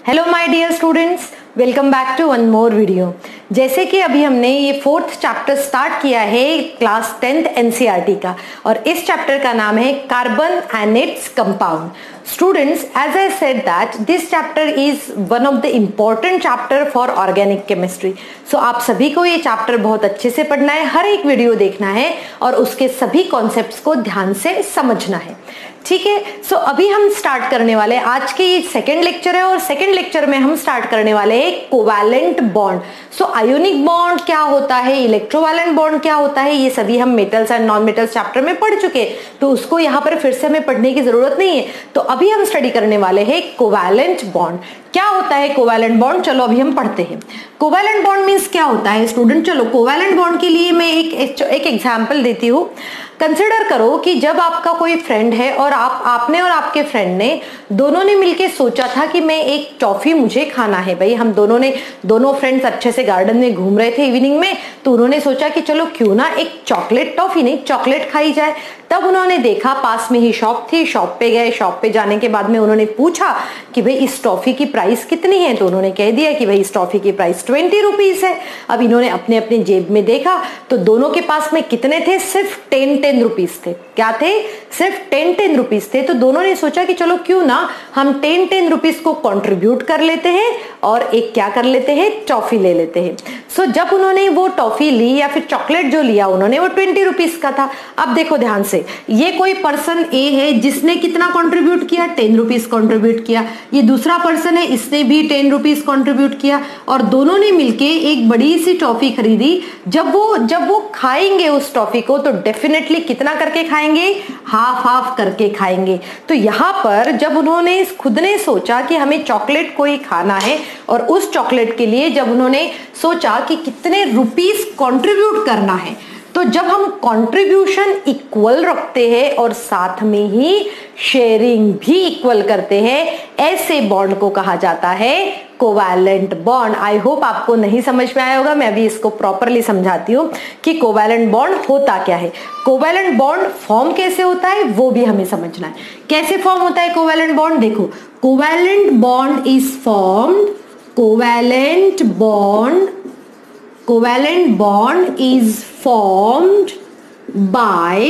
Hello my dear students, welcome back to one more video. जैसे कि अभी हमने ये 4th चैप्टर स्टार्ट किया है क्लास 10th एनसीईआरटी का, और इस चैप्टर का नाम है carbon and its compound. Students, as I said that this chapter is one of the important chapter for organic chemistry. So आप सभी को ये चैप्टर बहुत अच्छे से पढ़ना है, हर एक वीडियो देखना है और उसके सभी कॉन्सेप्ट्स को ध्यान से समझना है। ठीक है, सो अभी हम स्टार्ट करने वाले हैं, आज के ये सेकेंड लेक्चर है और सेकेंड लेक्चर में हम स्टार्ट करने वाले हैं कोवैलेंट बॉन्ड। सो आयोनिक बॉन्ड क्या होता है, इलेक्ट्रोवैलेंट बॉन्ड क्या होता है, ये सभी हम metals and non metals chapter में पढ़ चुके हैं, तो उसको यहाँ पर फिर से हमें पढ़ने की जरूरत नहीं है। तो अभी हम स्टडी करने वाले हैं कोवैलेंट बॉन्ड। क्या होता है कोवैलेंट बॉन्ड, चलो अभी हम पढ़ते हैं। कोवैलेंट बॉन्ड मींस क्या होता है स्टूडेंट। चलो कोवैलेंट बॉन्ड के लिए मैं एक एग्जांपल देती हूँ। कंसिडर करो कि जब आपका कोई फ्रेंड है और आपने और आपके फ्रेंड ने दोनों ने मिलके सोचा था कि मैं एक टॉफी मुझे खाना है। भाई हम दोनों फ्रेंड्स अच्छे से गार्डन में घूम रहे थे इवनिंग में, तो उन्होंने सोचा कि चलो क्यों ना एक चॉकलेट टॉफी नहीं चॉकलेट खाई जाए। तब उन्होंने देखा पास में ही शॉप थी, शॉप पे गए, शॉप पे जाने के बाद में उन्होंने पूछा कि भाई इस टॉफी की प्राइस कितनी है, तो उन्होंने कह दिया कि भाई इस टॉफी की प्राइस 20 रुपीज है। अब इन्होंने अपने अपने जेब में देखा तो दोनों के पास में कितने थे, सिर्फ 10 रुपीज थे। क्या थे, सिर्फ 10 रुपीज थे। तो दोनों ने सोचा कि चलो क्यों ना हम 10 रुपीज को कंट्रीब्यूट कर लेते हैं और एक क्या कर लेते हैं, टॉफी ले लेते हैं। सो जब उन्होंने वो टॉफी ली या फिर चॉकलेट जो लिया उन्होंने, वो 20 रुपीज का था। अब देखो ध्यान से, ये कोई पर्सन ए है जिसने कितना कंट्रीब्यूट किया, 10 रुपीज कंट्रीब्यूट किया। ये दूसरा पर्सन है, इसने भी 10 रुपीज कंट्रीब्यूट किया और दोनों ने मिलके एक बड़ी सी टॉफी खरीदी। जब वो खाएंगे उस टॉफी को तो डेफिनेटली कितना करके खाएंगे, हाफ हाफ करके खाएंगे। तो यहाँ पर जब उन्होंने खुद ने सोचा कि हमें चॉकलेट को ही खाना है और उस चॉकलेट के लिए जब उन्होंने सोचा कि कितने रुपीस कंट्रीब्यूट करना है, तो जब हम कंट्रीब्यूशन इक्वल रखते हैं और साथ में ही शेयरिंग भी इक्वल करते हैं, ऐसे बॉन्ड को कहा जाता है कोवैलेंट बॉन्ड। आई होप आपको नहीं समझ में आया होगा, मैं अभी इसको प्रॉपरली समझाती हूँ कि कोवैलेंट बॉन्ड होता क्या है। कोवैलेंट बॉन्ड फॉर्म कैसे होता है वो भी हमें समझना है। कैसे फॉर्म होता है कोवैलेंट बॉन्ड, देखो covalent bond is formed, covalent bond is formed by,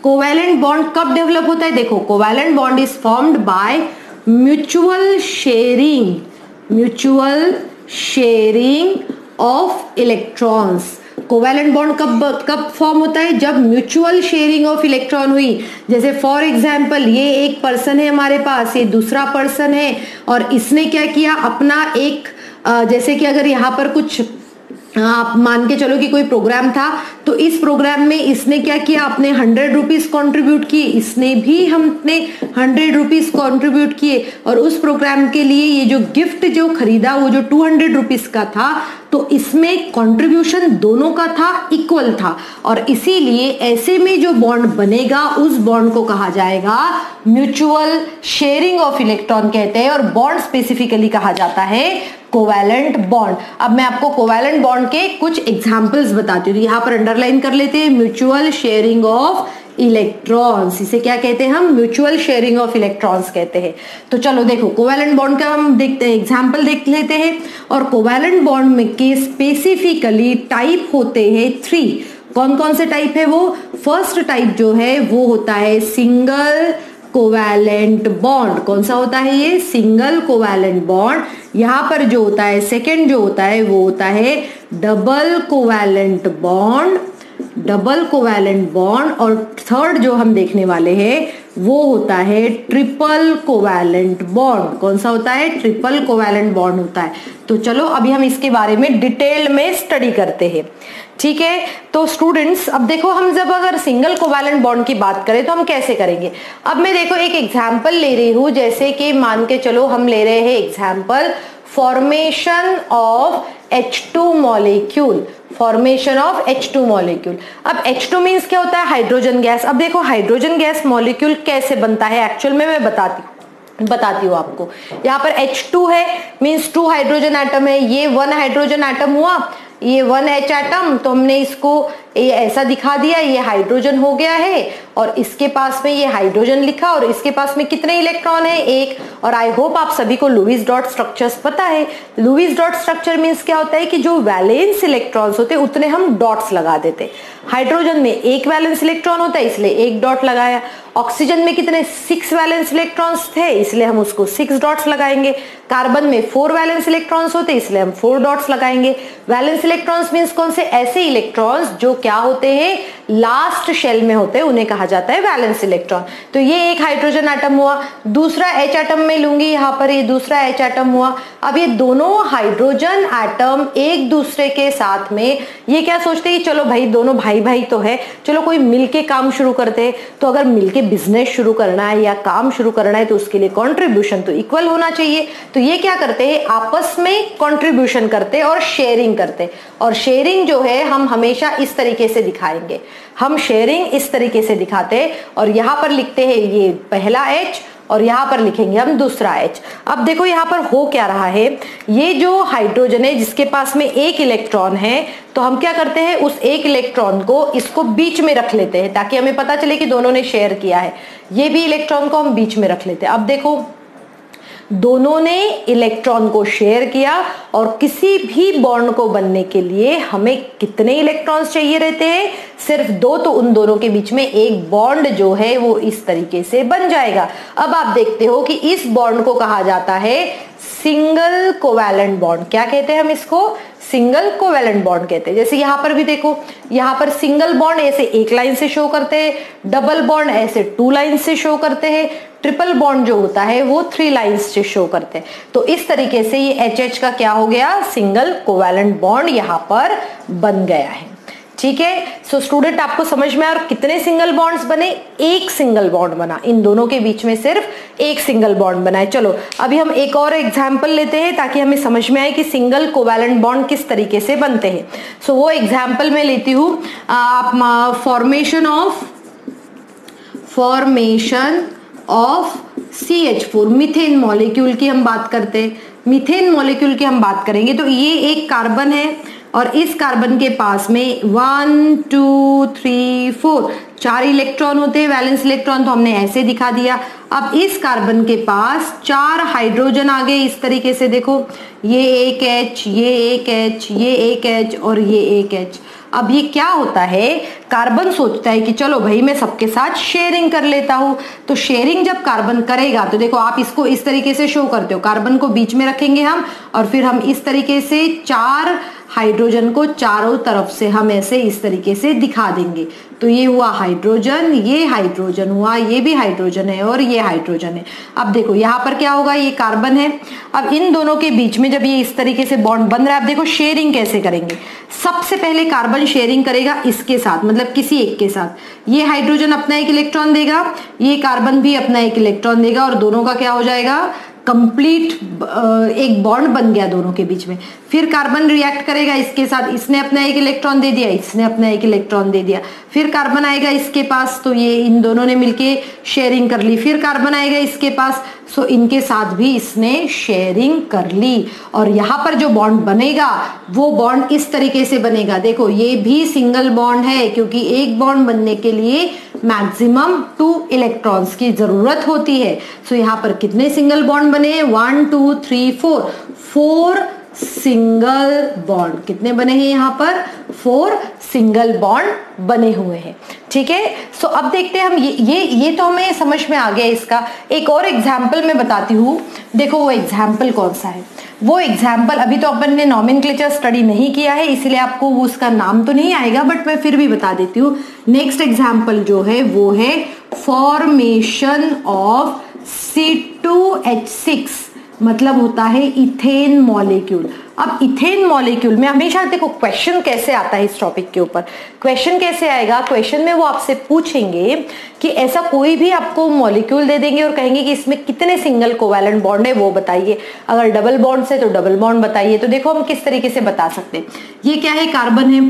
covalent bond कब डेवलप होता है, देखो covalent bond is formed by mutual sharing of electrons. Covalent bond कब फॉर्म होता है, जब म्यूचुअल शेयरिंग ऑफ इलेक्ट्रॉन हुई। जैसे फॉर एग्जांपल ये एक पर्सन है हमारे पास, ये दूसरा पर्सन है और इसने क्या किया, अपना एक जैसे कि अगर यहाँ पर कुछ आप मान के चलो कि कोई प्रोग्राम था, तो इस प्रोग्राम में इसने क्या किया, अपने 100 रुपीज कॉन्ट्रीब्यूट किए, इसने भी हमने 100 रुपीज कॉन्ट्रीब्यूट किए और उस प्रोग्राम के लिए ये जो गिफ्ट जो खरीदा वो जो 200 रुपीज का था, तो इसमें कंट्रीब्यूशन दोनों का था, इक्वल था, और इसीलिए ऐसे में जो बॉन्ड बनेगा उस बॉन्ड को कहा जाएगा म्यूचुअल शेयरिंग ऑफ इलेक्ट्रॉन कहते हैं, और बॉन्ड स्पेसिफिकली कहा जाता है कोवैलेंट बॉन्ड। अब मैं आपको कोवैलेंट बॉन्ड के कुछ एग्जांपल्स बताती हूँ, यहाँ पर अंडरलाइन कर लेते हैं। म्यूचुअल शेयरिंग ऑफ इलेक्ट्रॉन्स, इसे क्या कहते हैं हम, म्यूचुअल शेयरिंग ऑफ इलेक्ट्रॉन्स कहते हैं। तो चलो देखो कोवैलेंट बॉन्ड का हम देखते हैं, एग्जांपल देख लेते हैं। और कोवैलेंट बॉन्ड में के स्पेसिफिकली टाइप होते हैं 3। कौन कौन से टाइप है वो, फर्स्ट टाइप जो है वो होता है सिंगल कोवैलेंट बॉन्ड। कौन सा होता है ये, सिंगल कोवैलेंट बॉन्ड। यहाँ पर जो होता है सेकंड जो होता है वो होता है डबल कोवैलेंट बॉन्ड, और थर्ड जो हम देखने वाले हैं वो होता है ट्रिपल कोवैलेंट बॉन्ड। कौन सा होता है, ट्रिपल कोवैलेंट बॉन्ड होता है। तो चलो अभी हम इसके बारे में डिटेल में स्टडी करते हैं। ठीक है, तो स्टूडेंट्स अब देखो, हम जब अगर सिंगल कोवैलेंट बॉन्ड की बात करें तो हम कैसे करेंगे। अब मैं देखो एक एग्जांपल ले रही हूं, जैसे कि मान के चलो हम ले रहे हैं example formation of H2 molecule, formation of H2 molecule. अब H2 मींस क्या होता है, हाइड्रोजन गैस। अब देखो हाइड्रोजन गैस मॉलिक्यूल कैसे बनता है एक्चुअल में मैं बताती हूँ आपको। यहाँ पर H2 है मींस 2 हाइड्रोजन एटम है, ये 1 हाइड्रोजन एटम हुआ, ये 1 H एटम, तो हमने इसको ये ऐसा दिखा दिया, ये हाइड्रोजन हो गया है और इसके पास में ये हाइड्रोजन लिखा और इसके पास में कितने इलेक्ट्रॉन है, एक। और आई होप आप सभी को लुईस डॉट स्ट्रक्चर्स पता है। लुईस डॉट स्ट्रक्चर मींस क्या होता है कि जो वैलेंस इलेक्ट्रॉन्स होते हैं उतने हम डॉट्स लगा देते। हाइड्रोजन में एक वैलेंस इलेक्ट्रॉन होता है इसलिए एक डॉट लगाया। ऑक्सीजन में कितने 6 वैलेंस इलेक्ट्रॉन्स थे इसलिए हम उसको 6 डॉट्स लगाएंगे। कार्बन में 4 वैलेंस इलेक्ट्रॉन्स होते इसलिए हम 4 डॉट्स लगाएंगे। वैलेंस इलेक्ट्रॉन्स मींस कौन से, ऐसे इलेक्ट्रॉन्स जो क्या होते हैं, लास्ट शेल में होते हैं, उन्हें कहा जाता है वैलेंस इलेक्ट्रॉन। तो ये एक हाइड्रोजन एटम हुआ। दूसरा H एटम में लूंगी, यहाँ पर ये दूसरा H एटम हुआ। अब ये दोनों हाइड्रोजन एटम एक दूसरे के साथ में ये क्या सोचते हैं कि चलो भाई दोनों भाई भाई तो है, चलो कोई मिलके काम शुरू करते हैं। तो अगर मिलके बिजनेस शुरू करना है या काम शुरू करना है तो उसके लिए कंट्रीब्यूशन तो इक्वल होना चाहिए। तो ये क्या करते हैं, आपस में कंट्रीब्यूशन करते और शेयरिंग करते। और शेयरिंग जो है हम हमेशा इस तरीके से दिखाएंगे, हम शेयरिंग इस तरीके से दिखाते हैं। और यहाँ पर लिखते हैं ये पहला H और यहाँ पर लिखेंगे हम दूसरा H। अब देखो यहाँ पर हो क्या रहा है, ये जो हाइड्रोजन है जिसके पास में एक इलेक्ट्रॉन है, तो हम क्या करते हैं उस एक इलेक्ट्रॉन को इसको बीच में रख लेते हैं ताकि हमें पता चले कि दोनों ने शेयर किया है। ये भी इलेक्ट्रॉन को हम बीच में रख लेते हैं। अब देखो दोनों ने इलेक्ट्रॉन को शेयर किया और किसी भी बॉन्ड को बनने के लिए हमें कितने इलेक्ट्रॉन्स चाहिए रहते हैं, सिर्फ 2। तो उन दोनों के बीच में एक बॉन्ड जो है वो इस तरीके से बन जाएगा। अब आप देखते हो कि इस बॉन्ड को कहा जाता है सिंगल कोवैलेंट बॉन्ड। क्या कहते हैं हम इसको, सिंगल कोवैलेंट बॉन्ड कहते हैं। जैसे यहाँ पर भी देखो, यहाँ पर सिंगल बॉन्ड ऐसे एक लाइन से शो करते हैं, डबल बॉन्ड ऐसे 2 लाइन से शो करते हैं, ट्रिपल बॉन्ड जो होता है वो 3 लाइंस से शो करते हैं। तो इस तरीके से ये HH का क्या हो गया, सिंगल कोवैलेंट बॉन्ड यहाँ पर बन गया है। ठीक है, सो स्टूडेंट आपको समझ में आया। और कितने सिंगल बॉन्ड्स बने, एक सिंगल बॉन्ड बना, इन दोनों के बीच में सिर्फ एक सिंगल बॉन्ड बना है। चलो अभी हम एक और एग्जाम्पल लेते हैं ताकि हमें समझ में आए कि सिंगल कोवैलेंट बॉन्ड किस तरीके से बनते हैं। सो वो एग्जाम्पल मैं लेती हूँ, आप formation of CH4 methane molecule की हम बात करते हैं। मीथेन मॉलिक्यूल की हम बात करेंगे तो ये एक कार्बन है और इस कार्बन के पास में 1 2 3 4 4 इलेक्ट्रॉन होते हैं, वैलेंस इलेक्ट्रॉन तो हमने ऐसे दिखा दिया। अब इस कार्बन के पास 4 हाइड्रोजन आ गए इस तरीके से, देखो ये एक H, ये एक H, ये एक H और ये एक H। अब ये क्या होता है, कार्बन सोचता है कि चलो भाई मैं सबके साथ शेयरिंग कर लेता हूं। तो शेयरिंग जब कार्बन करेगा तो देखो आप इसको इस तरीके से शो करते हो, कार्बन को बीच में रखेंगे हम और फिर हम इस तरीके से 4 हाइड्रोजन को चारों तरफ से हम ऐसे इस तरीके से दिखा देंगे। तो ये हुआ हाइड्रोजन, ये हाइड्रोजन हुआ, ये भी हाइड्रोजन है और ये हाइड्रोजन है। अब देखो यहाँ पर क्या होगा, ये कार्बन है। अब इन दोनों के बीच में जब ये इस तरीके से बॉन्ड बन रहा है, अब देखो शेयरिंग कैसे करेंगे। सबसे पहले कार्बन शेयरिंग करेगा इसके साथ, मतलब किसी एक के साथ। ये हाइड्रोजन अपना एक इलेक्ट्रॉन देगा, ये कार्बन भी अपना एक इलेक्ट्रॉन देगा और दोनों का क्या हो जाएगा, कंप्लीट एक बॉन्ड बन गया दोनों के बीच में। फिर कार्बन रिएक्ट करेगा इसके साथ, इसने अपना एक इलेक्ट्रॉन दे दिया, इसने अपना एक इलेक्ट्रॉन दे दिया। फिर कार्बन आएगा इसके पास, तो ये इन दोनों ने मिलके शेयरिंग कर ली। फिर कार्बन आएगा इसके पास, सो इनके साथ भी इसने शेयरिंग कर ली। और यहाँ पर जो बॉन्ड बनेगा वो बॉन्ड इस तरीके से बनेगा। देखो ये भी सिंगल बॉन्ड है क्योंकि एक बॉन्ड बनने के लिए मैक्सिमम 2 इलेक्ट्रॉन्स की जरूरत होती है। सो यहाँ पर कितने सिंगल बॉन्ड बने, 1 2 3 4 सिंगल बॉन्ड। कितने बने हैं यहाँ पर, 4 सिंगल बॉन्ड बने हुए हैं। ठीक है, सो अब देखते हैं हम ये तो हमें समझ में आ गया। इसका एक और एग्जाम्पल मैं बताती हूँ। देखो वो एग्जाम्पल कौन सा है, वो एग्जाम्पल अभी तो अपन ने नॉमेनक्लेचर स्टडी नहीं किया है इसलिए आपको उसका नाम तो नहीं आएगा, बट मैं फिर भी बता देती हूँ। नेक्स्ट एग्जाम्पल जो है वो है फॉर्मेशन ऑफ C2H6, मतलब होता है इथेन मॉलिक्यूल। अब इथेन मॉलिक्यूल में हमेशा देखो क्वेश्चन कैसे आता है इस टॉपिक के ऊपर, क्वेश्चन कैसे आएगा, क्वेश्चन में वो आपसे पूछेंगे कि ऐसा कोई भी आपको मॉलिक्यूल दे देंगे और कहेंगे कि इसमें कितने सिंगल कोवैलेंट बॉन्ड है वो बताइए। अगर डबल बॉन्ड से तो डबल बॉन्ड बताइए। तो देखो हम किस तरीके से बता सकते हैं। ये क्या है, कार्बन है।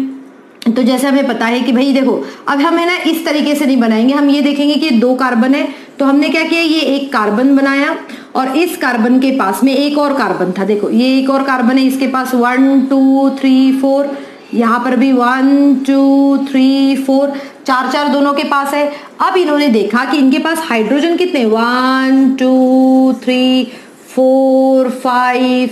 तो जैसे हमें पता है कि भाई देखो अब हम है ना इस तरीके से नहीं बनाएंगे, हम ये देखेंगे कि 2 कार्बन है। तो हमने क्या किया, ये एक कार्बन बनाया और इस कार्बन के पास में एक और कार्बन था। देखो ये एक और कार्बन है, इसके पास 1 2 3 4, यहाँ पर भी 1 2 3 4 चार चार दोनों के पास है। अब इन्होंने देखा कि इनके पास हाइड्रोजन कितने 1 2 3 4 5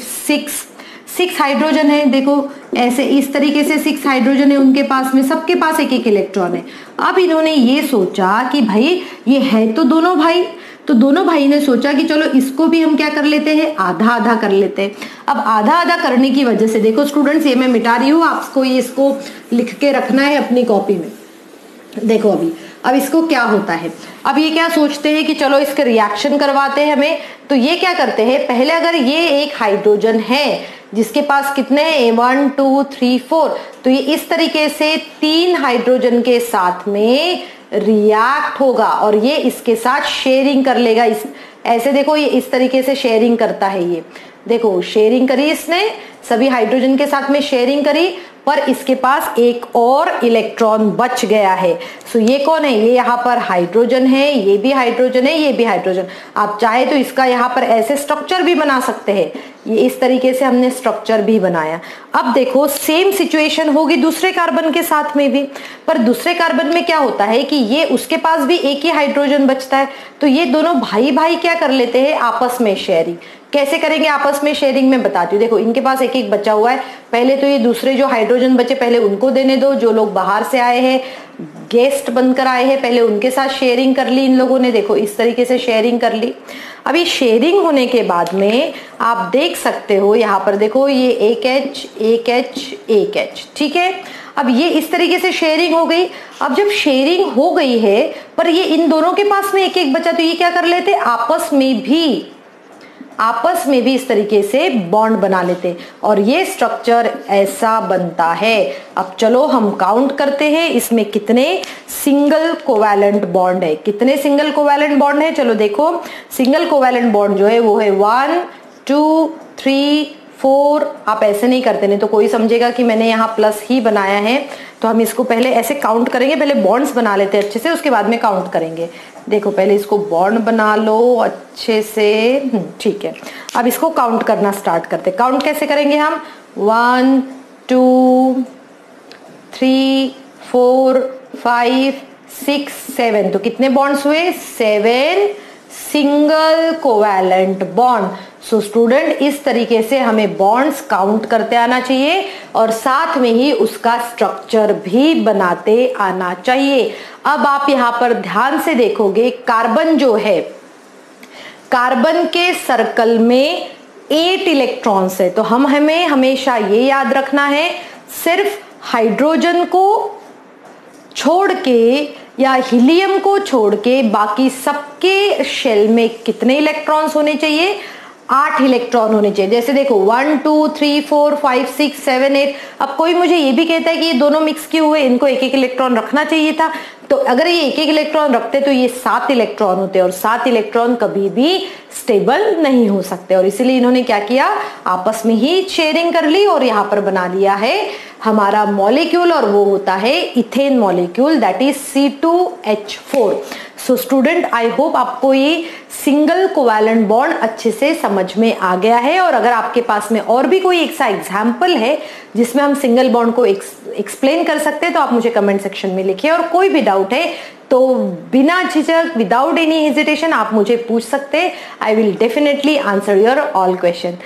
6 हाइड्रोजन है। देखो ऐसे इस तरीके से 6 हाइड्रोजन है उनके पास में, सबके पास एक एक इलेक्ट्रॉन है। अब इन्होंने ये सोचा कि भाई ये है तो दोनों भाई, तो दोनों भाई ने सोचा कि चलो इसको भी हम क्या कर लेते हैं, आधा आधा कर लेते हैं। अब आधा आधा करने की वजह से देखो स्टूडेंट्स, ये मैं मिटा रही हूँ, आपको ये इसको लिख के रखना है अपनी कॉपी में। देखो अब इसको क्या होता है, अब ये क्या सोचते हैं कि चलो इसके रिएक्शन करवाते हैं हमें। तो ये क्या करते हैं, पहले अगर ये एक हाइड्रोजन है जिसके पास कितने हैं 1 2 3 4, तो ये इस तरीके से 3 हाइड्रोजन के साथ में रिएक्ट होगा और ये इसके साथ शेयरिंग कर लेगा। इस ऐसे देखो ये इस तरीके से शेयरिंग करता है। ये देखो शेयरिंग करी इसने, सभी हाइड्रोजन के साथ में शेयरिंग करी, पर इसके पास एक और इलेक्ट्रॉन बच गया है। सो ये कौन है, ये यहाँ पर हाइड्रोजन है, ये भी हाइड्रोजन है, ये भी हाइड्रोजन। आप चाहे तो इसका यहाँ पर ऐसे स्ट्रक्चर भी बना सकते हैं। ये इस तरीके से हमने स्ट्रक्चर भी बनाया। अब देखो सेम सिचुएशन होगी दूसरे कार्बन के साथ में भी, पर दूसरे कार्बन में क्या होता है कि ये उसके पास भी एक ही हाइड्रोजन बचता है। तो ये दोनों भाई भाई क्या कर लेते हैं, आपस में शेयरिंग। कैसे करेंगे आपस में शेयरिंग, में बताती हूँ। देखो इनके पास एक एक बचा हुआ है, पहले तो ये दूसरे जो हाइड्रोजन बचे पहले उनको देने दो, जो लोग बाहर से आए हैं गेस्ट बनकर आए हैं पहले उनके साथ शेयरिंग कर ली इन लोगों ने। देखो इस तरीके से शेयरिंग कर ली। अभी शेयरिंग होने के बाद में आप देख सकते हो यहाँ पर देखो ये एक H, ठीक है। अब ये इस तरीके से शेयरिंग हो गई। अब जब शेयरिंग हो गई है पर ये इन दोनों के पास में एक एक बचा, तो ये क्या कर लेते, आपस में भी इस तरीके से बॉन्ड बना लेते और ये स्ट्रक्चर ऐसा बनता है। अब चलो हम काउंट करते हैं इसमें कितने सिंगल कोवैलेंट बॉन्ड है, कितने सिंगल कोवैलेंट बॉन्ड है। चलो देखो सिंगल कोवैलेंट बॉन्ड जो है वो है 1 2 3 4। आप ऐसे नहीं करते, नहीं तो कोई समझेगा कि मैंने यहाँ प्लस ही बनाया है। तो हम इसको पहले ऐसे काउंट करेंगे, पहले बॉन्ड्स बना लेते हैं अच्छे से, उसके बाद में काउंट करेंगे। देखो पहले इसको बॉन्ड बना लो अच्छे से, ठीक है। अब इसको काउंट करना स्टार्ट करते। काउंट कैसे करेंगे हम, 1 2 3 4 5 6 7। तो कितने बॉन्ड्स हुए, 7 single covalent bond. So student इस तरीके से हमें बॉन्ड्स काउंट करते आना चाहिए और साथ में ही उसका स्ट्रक्चर भी बनाते आना चाहिए। अब आप यहाँ पर ध्यान से देखोगे कार्बन जो है, कार्बन के सर्कल में 8 इलेक्ट्रॉन्स है। तो हमें हमेशा ये याद रखना है सिर्फ हाइड्रोजन को छोड़ के या हीलियम को छोड़ के बाकी सबके शेल में कितने इलेक्ट्रॉन्स होने चाहिए, 8 इलेक्ट्रॉन होने चाहिए। जैसे देखो 1 2 3 4 5 6 7 8। अब कोई मुझे ये भी कहता है कि ये दोनों मिक्स क्यों हुए, इनको एक एक इलेक्ट्रॉन रखना चाहिए था। तो अगर ये एक एक इलेक्ट्रॉन रखते तो ये 7 इलेक्ट्रॉन होते और 7 इलेक्ट्रॉन कभी भी स्टेबल नहीं हो सकते। और इसीलिए इन्होंने क्या किया, आपस में ही शेयरिंग कर ली और यहाँ पर बना लिया है हमारा मॉलिक्यूल, और वो होता है ethane molecule, that is C2H4। So student I hope आपको ये सिंगल कोवैलेंट बॉन्ड अच्छे से समझ में आ गया है। और अगर आपके पास में और भी कोई एक सा एग्जाम्पल है जिसमें हम सिंगल बॉन्ड को एक्सप्लेन कर सकते हैं तो आप मुझे कमेंट सेक्शन में लिखिए। और कोई भी डाउट है तो बिना झिझक, विदाउट एनी हेजिटेशन आप मुझे पूछ सकते हैं। I will definitely answer your all question.